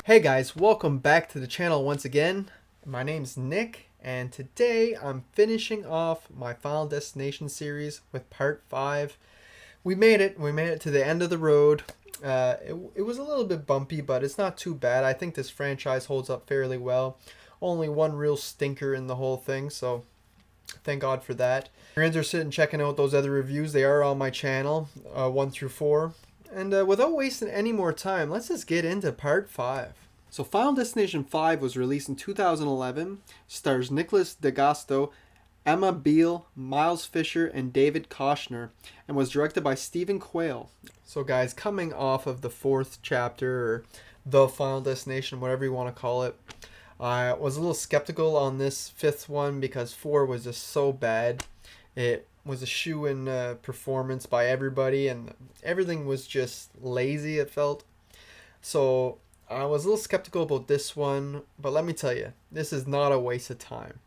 Hey guys, welcome back to the channel once again. My name's Nick, and today I'm finishing off my Final Destination series with part 5. We made it to the end of the road. It was a little bit bumpy, but it's not too bad. I think this franchise holds up fairly well. Only one real stinker in the whole thing, so thank God for that. If you're interested in checking out those other reviews, they are on my channel, 1 through 4. And without wasting any more time, let's just get into part 5. So Final Destination 5 was released in 2011, stars Nicholas D'Agosto, Emma Beale, Miles Fisher, and David Koechner, and was directed by Stephen Quayle. So guys, coming off of the 4th chapter, or the Final Destination, whatever you want to call it, I was a little skeptical on this 5th one because 4 was just so bad. It was a shoe-in performance by everybody, and everything was just lazy, it felt. So I was a little skeptical about this one, but let me tell you, this is not a waste of time.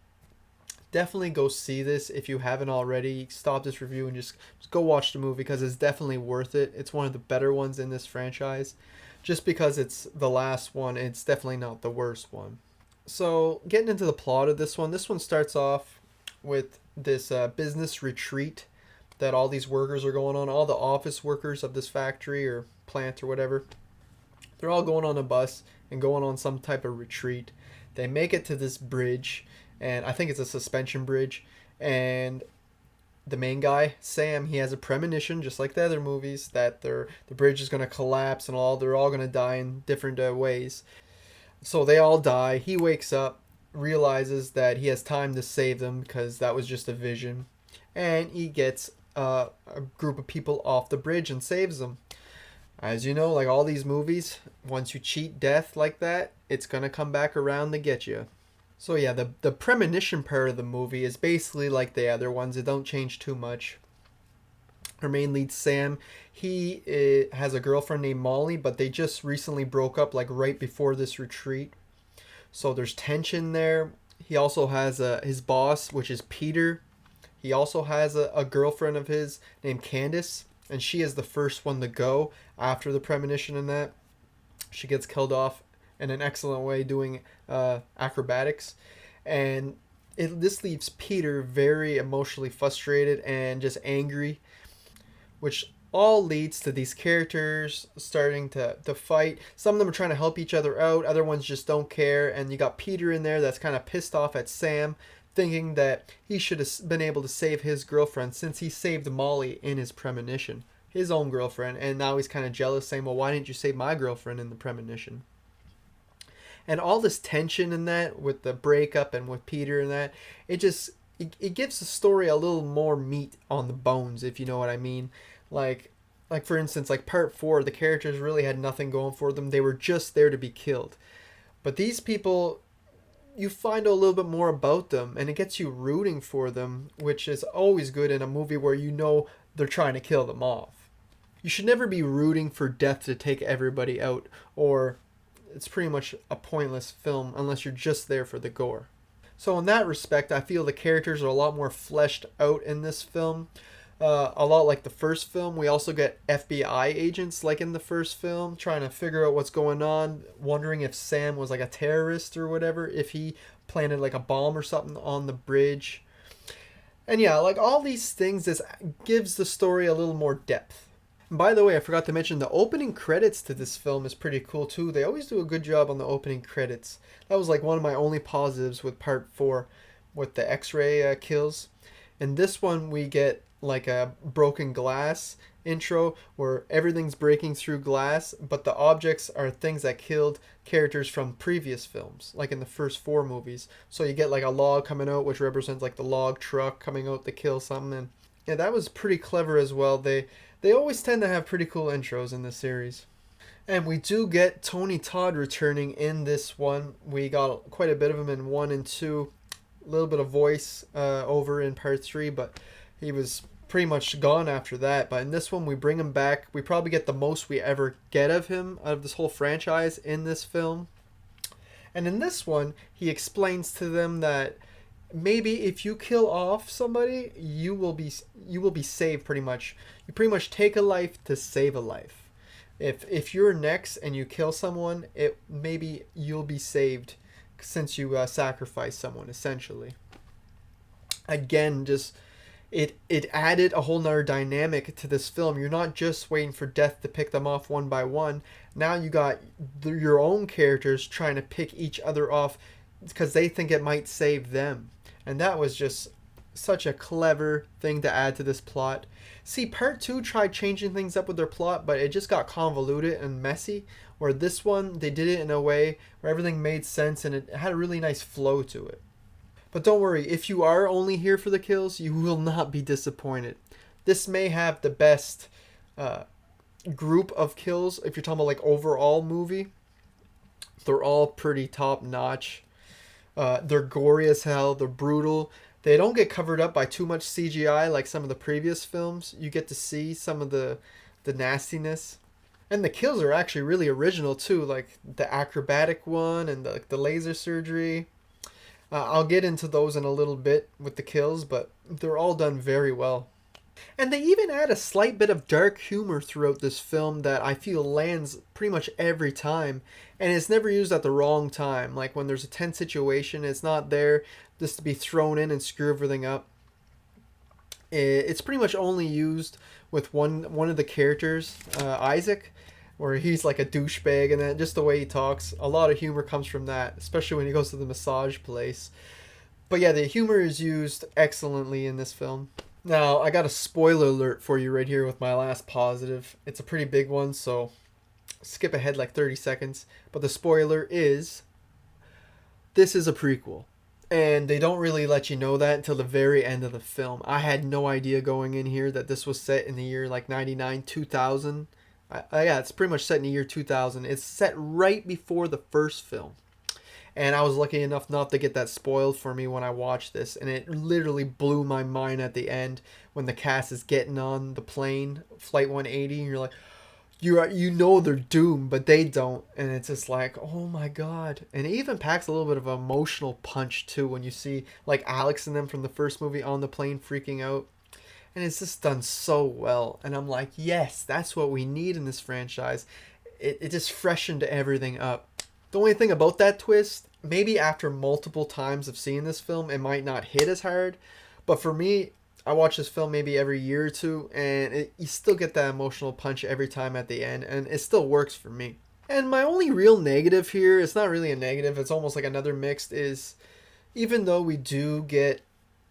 Definitely go see this if you haven't already. Stop this review and just go watch the movie because it's definitely worth it. It's one of the better ones in this franchise. Just because it's the last one, it's definitely not the worst one. So getting into the plot of this one starts off with this business retreat that all these workers are going on. All the office workers of this factory or plant or whatever, they're all going on a bus and going on some type of retreat. They make it to this bridge, and I think it's a suspension bridge, and the main guy, Sam, he has a premonition, just like the other movies, that the bridge is going to collapse and they're all going to die in different ways. So they all die. He wakes up, realizes that he has time to save them because that was just a vision, and he gets a group of people off the bridge and saves them. As you know, like all these movies, once you cheat death like that, it's gonna come back around to get you. So yeah, the premonition part of the movie is basically like the other ones. It don't change too much. Our main lead, Sam, he has a girlfriend named Molly, but they just recently broke up like right before this retreat. So there's tension there. He also has his boss, which is Peter. He also has a girlfriend of his named Candace, and she is the first one to go after the premonition and that. She gets killed off in an excellent way doing acrobatics. And this leaves Peter very emotionally frustrated and just angry, which all leads to these characters starting to fight. Some of them are trying to help each other out. Other ones just don't care. And you got Peter in there that's kind of pissed off at Sam, thinking that he should have been able to save his girlfriend since he saved Molly in his premonition, his own girlfriend. And now he's kind of jealous, saying, well, why didn't you save my girlfriend in the premonition? And all this tension in that with the breakup and with Peter and that, it gives the story a little more meat on the bones, if you know what I mean. Like for instance, like part 4, the characters really had nothing going for them. They were just there to be killed. But these people, you find out a little bit more about them, and it gets you rooting for them, which is always good in a movie where you know they're trying to kill them off. You should never be rooting for death to take everybody out, or it's pretty much a pointless film unless you're just there for the gore. So in that respect, I feel the characters are a lot more fleshed out in this film. A lot like the first film. We also get FBI agents like in the first film trying to figure out what's going on, wondering if Sam was like a terrorist or whatever, if he planted like a bomb or something on the bridge. And yeah, like all these things, this gives the story a little more depth. And by the way, I forgot to mention the opening credits to this film is pretty cool too. They always do a good job on the opening credits. That was like one of my only positives with part 4 with the X-ray kills. In this one we get like a broken glass intro where everything's breaking through glass, but the objects are things that killed characters from previous films, like in the first 4 movies. So you get like a log coming out, which represents like the log truck coming out to kill something. And yeah, that was pretty clever as well. They always tend to have pretty cool intros in this series. And we do get Tony Todd returning in this one. We got quite a bit of him in 1 and 2. A little bit of voice over in part 3, but he was pretty much gone after that. But in this one, we bring him back. We probably get the most we ever get of him out of this whole franchise in this film. And in this one, he explains to them that maybe if you kill off somebody, you will be saved pretty much. You pretty much take a life to save a life. If you're next and you kill someone, it maybe you'll be saved since you sacrifice someone essentially. Again, just it added a whole nother dynamic to this film. You're not just waiting for death to pick them off one by one. Now you got your own characters trying to pick each other off because they think it might save them. And that was just such a clever thing to add to this plot. See, part two tried changing things up with their plot, but it just got convoluted and messy. Where this one, they did it in a way where everything made sense and it had a really nice flow to it. But don't worry, if you are only here for the kills, you will not be disappointed. This may have the best group of kills. If you're talking about like overall movie, they're all pretty top notch. They're gory as hell. They're brutal. They don't get covered up by too much CGI like some of the previous films. You get to see some of the nastiness. And the kills are actually really original too, like the acrobatic one and the laser surgery. I'll get into those in a little bit with the kills, but they're all done very well. And they even add a slight bit of dark humor throughout this film that I feel lands pretty much every time. And it's never used at the wrong time. Like when there's a tense situation, it's not there just to be thrown in and screw everything up. It's pretty much only used with one of the characters, Isaac, where he's like a douchebag, and then just the way he talks, a lot of humor comes from that, especially when he goes to the massage place. But yeah, the humor is used excellently in this film. Now, I got a spoiler alert for you right here with my last positive. It's a pretty big one, so skip ahead like 30 seconds. But the spoiler is, this is a prequel. And they don't really let you know that until the very end of the film. I had no idea going in here that this was set in the year like 99, 2000. Yeah, it's pretty much set in the year 2000. It's set right before the first film. And I was lucky enough not to get that spoiled for me when I watched this. And it literally blew my mind at the end when the cast is getting on the plane, Flight 180, and you're like, you know they're doomed, but they don't. And it's just like, oh my god. And it even packs a little bit of an emotional punch too when you see like Alex and them from the first movie on the plane freaking out. And it's just done so well. And I'm like, yes, that's what we need in this franchise. It just freshened everything up. The only thing about that twist, maybe after multiple times of seeing this film, it might not hit as hard. But for me, I watch this film maybe every year or two, and you still get that emotional punch every time at the end, and it still works for me. And my only real negative here, it's not really a negative, it's almost like another mixed, is even though we do get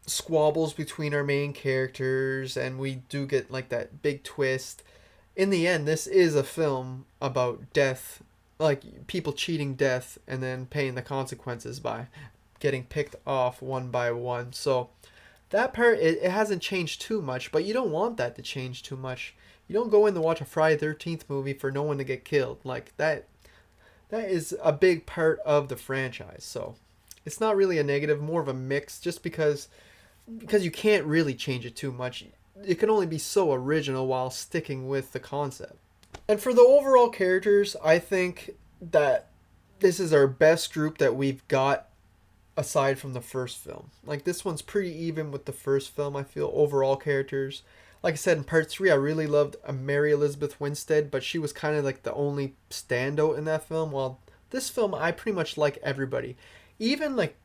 squabbles between our main characters, and we do get like that big twist, in the end, this is a film about death, like people cheating death and then paying the consequences by getting picked off one by one. So that part, it hasn't changed too much, but you don't want that to change too much. You don't go in to watch a Friday 13th movie for no one to get killed. Like that is a big part of the franchise. So it's not really a negative, more of a mix, just because you can't really change it too much. It can only be so original while sticking with the concept. And for the overall characters, I think that this is our best group that we've got aside from the first film. Like this one's pretty even with the first film, I feel, overall characters. Like I said, in part 3, I really loved Mary Elizabeth Winstead, but she was kind of like the only standout in that film. While this film, I pretty much like everybody. Even like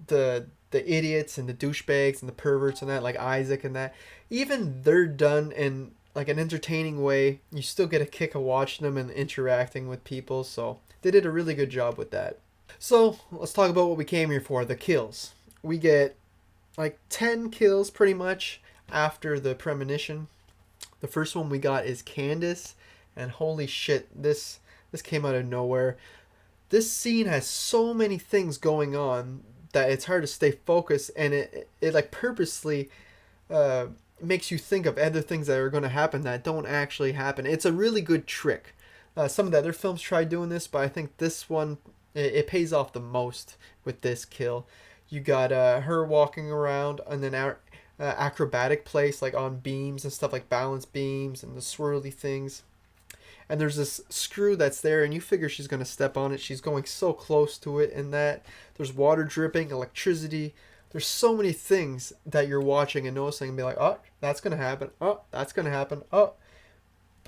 the idiots and the douchebags and the perverts and that, like Isaac and that, even they're done in like an entertaining way. You still get a kick of watching them and interacting with people, so they did a really good job with that. So let's talk about what we came here for, the kills. We get like 10 kills pretty much after the premonition. The first one we got is Candace, and holy shit, this came out of nowhere. This scene has so many things going on that it's hard to stay focused, and it like purposely makes you think of other things that are going to happen that don't actually happen. It's a really good trick. Some of the other films tried doing this, but I think this one, it pays off the most with this kill. You got her walking around and then acrobatic place, like on beams and stuff, like balance beams and the swirly things. And there's this screw that's there, and you figure she's going to step on it. She's going so close to it, and that there's water dripping, electricity. There's so many things that you're watching and noticing and be like, oh, that's going to happen. Oh, that's going to happen. Oh.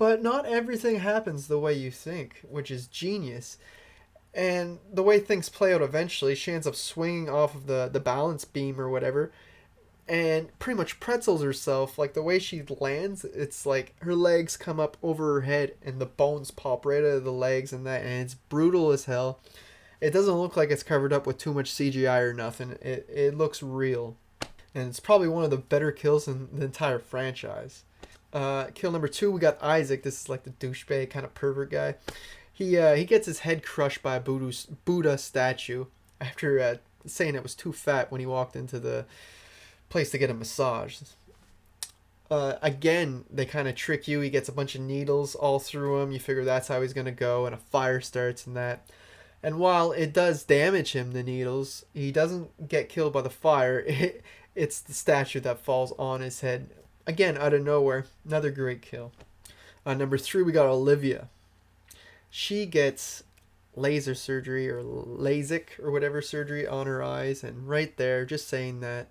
But not everything happens the way you think, which is genius. And the way things play out eventually, she ends up swinging off of the balance beam or whatever, and pretty much pretzels herself. Like the way she lands, it's like her legs come up over her head and the bones pop right out of the legs and that, and it's brutal as hell. It doesn't look like it's covered up with too much CGI or nothing. It looks real. And it's probably one of the better kills in the entire franchise. Kill number 2, we got Isaac. This is like the douchebag kind of pervert guy. He gets his head crushed by a Buddha statue after saying it was too fat when he walked into the place to get a massage. Again, they kind of trick you. He gets a bunch of needles all through him. You figure that's how he's going to go, and a fire starts and that. And while it does damage him, the needles, he doesn't get killed by the fire. It's the statue that falls on his head. Again, out of nowhere. Another great kill. Number 3, we got Olivia. She gets laser surgery or LASIK or whatever surgery on her eyes. And right there, just saying that,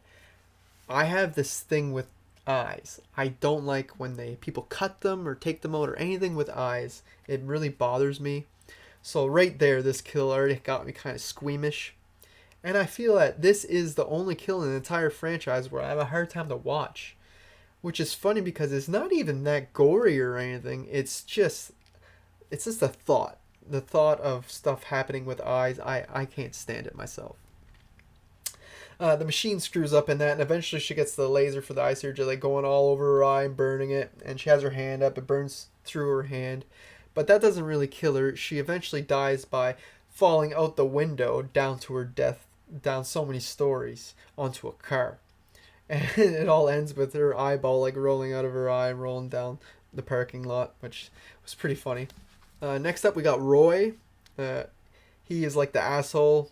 I have this thing with eyes. I don't like when people cut them or take them out or anything with eyes. It really bothers me. So right there, this kill already got me kind of squeamish. And I feel that this is the only kill in the entire franchise where I have a hard time to watch. Which is funny because it's not even that gory or anything. It's just the thought. The thought of stuff happening with eyes, I can't stand it myself. The machine screws up in that, and eventually she gets the laser for the eye surgery, like going all over her eye and burning it. And she has her hand up, it burns through her hand. But that doesn't really kill her. She eventually dies by falling out the window down to her death, down so many stories, onto a car. And it all ends with her eyeball like rolling out of her eye and rolling down the parking lot, which was pretty funny. Next up, we got Roy. He is like the asshole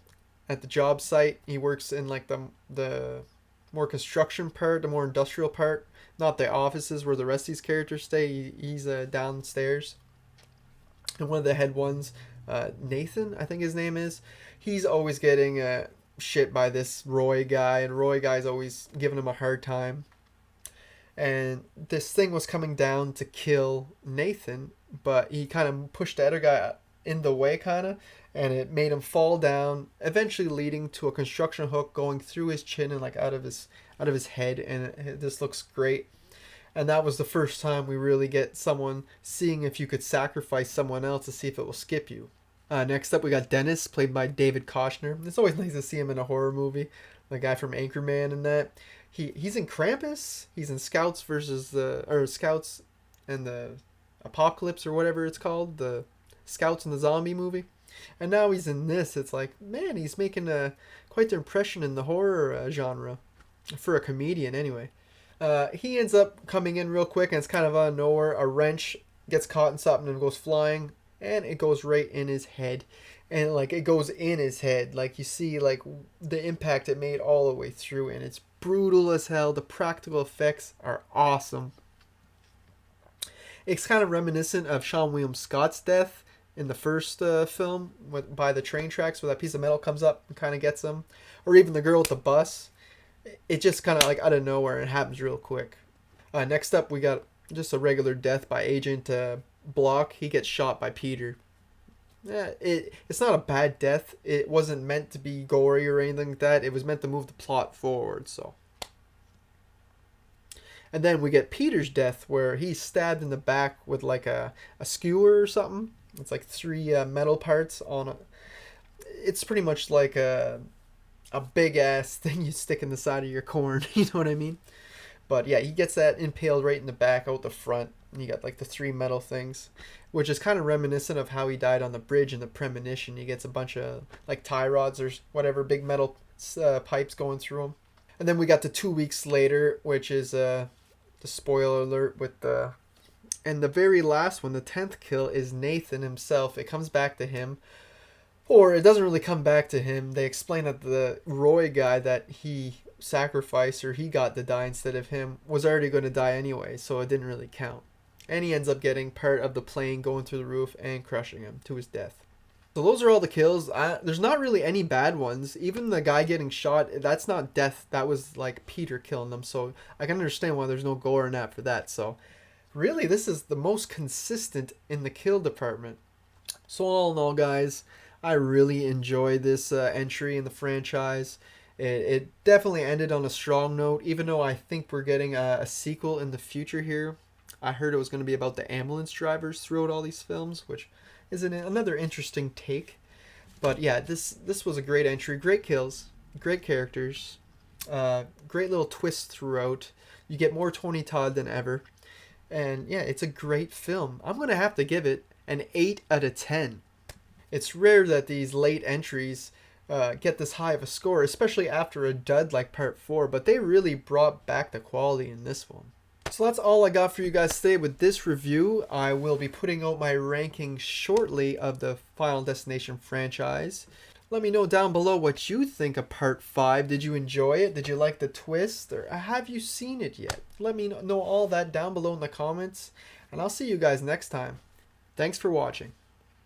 at the job site. He works in like the more construction part, the more industrial part, not the offices where the rest of these characters stay. He's downstairs. And one of the head ones, Nathan, I think his name is, he's always getting shit by this Roy guy, and Roy guy's always giving him a hard time. And this thing was coming down to kill Nathan, but he kind of pushed the other guy in the way, kind of, and it made him fall down, eventually leading to a construction hook going through his chin and like out of his head, and this looks great. And that was the first time we really get someone seeing if you could sacrifice someone else to see if it will skip you. Next up, we got Dennis, played by David Kochner. It's always nice to see him in a horror movie. The guy from Anchorman and that. He's in Krampus. He's in Scouts and the Apocalypse or whatever it's called. The Scouts and the Zombie movie. And now he's in this. It's like, man, he's making quite the impression in the horror genre. For a comedian, anyway. He ends up coming in real quick, and it's kind of out of nowhere. A wrench gets caught in something and goes flying, and it goes right in his head. And like it goes in his head, like you see like the impact it made all the way through, and it's brutal as hell. The practical effects are awesome. It's kind of reminiscent of Sean William Scott's death in the first film by the train tracks, where that piece of metal comes up and kind of gets him, or even the girl at the bus. It just kind of like out of nowhere, and it happens real quick. Next up, we got just a regular death by Agent Block. He gets shot by Peter. It's not a bad death. It wasn't meant to be gory or anything like that. It was meant to move the plot forward. So, and then we get Peter's death, where he's stabbed in the back with like a skewer or something. It's like 3 metal parts on a. It's pretty much like a big ass thing you stick in the side of your corn. You know what I mean? But yeah, he gets that impaled right in the back, out the front. And you got like the 3 metal things, which is kind of reminiscent of how he died on the bridge in the Premonition. He gets a bunch of like tie rods or whatever, big metal pipes going through him. And then we got the 2 weeks later, which is the spoiler alert with the. And the very last one, the 10th kill, is Nathan himself. It comes back to him. Or it doesn't really come back to him. They explain that the Roy guy that he sacrificed, or he got to die instead of him, was already going to die anyway, so it didn't really count. And he ends up getting part of the plane going through the roof and crushing him to his death. So those are all the kills. There's not really any bad ones. Even the guy getting shot, that's not death. That was like Peter killing them. So I can understand why there's no gore in that for that. So really, this is the most consistent in the kill department. So all in all, guys, I really enjoyed this entry in the franchise. It definitely ended on a strong note, even though I think we're getting a sequel in the future here. I heard it was going to be about the ambulance drivers throughout all these films, which is another interesting take. But yeah, this was a great entry, great kills, great characters, great little twist throughout. You get more Tony Todd than ever, and yeah, it's a great film. I'm gonna have to give it an 8 out of 10. It's rare that these late entries get this high of a score, especially after a dud like Part 4, but they really brought back the quality in this one. So that's all I got for you guys today with this review. I will be putting out my rankings shortly of the Final Destination franchise. Let me know down below what you think of Part 5. Did you enjoy it? Did you like the twist? Or have you seen it yet? Let me know all that down below in the comments. And I'll see you guys next time. Thanks for watching.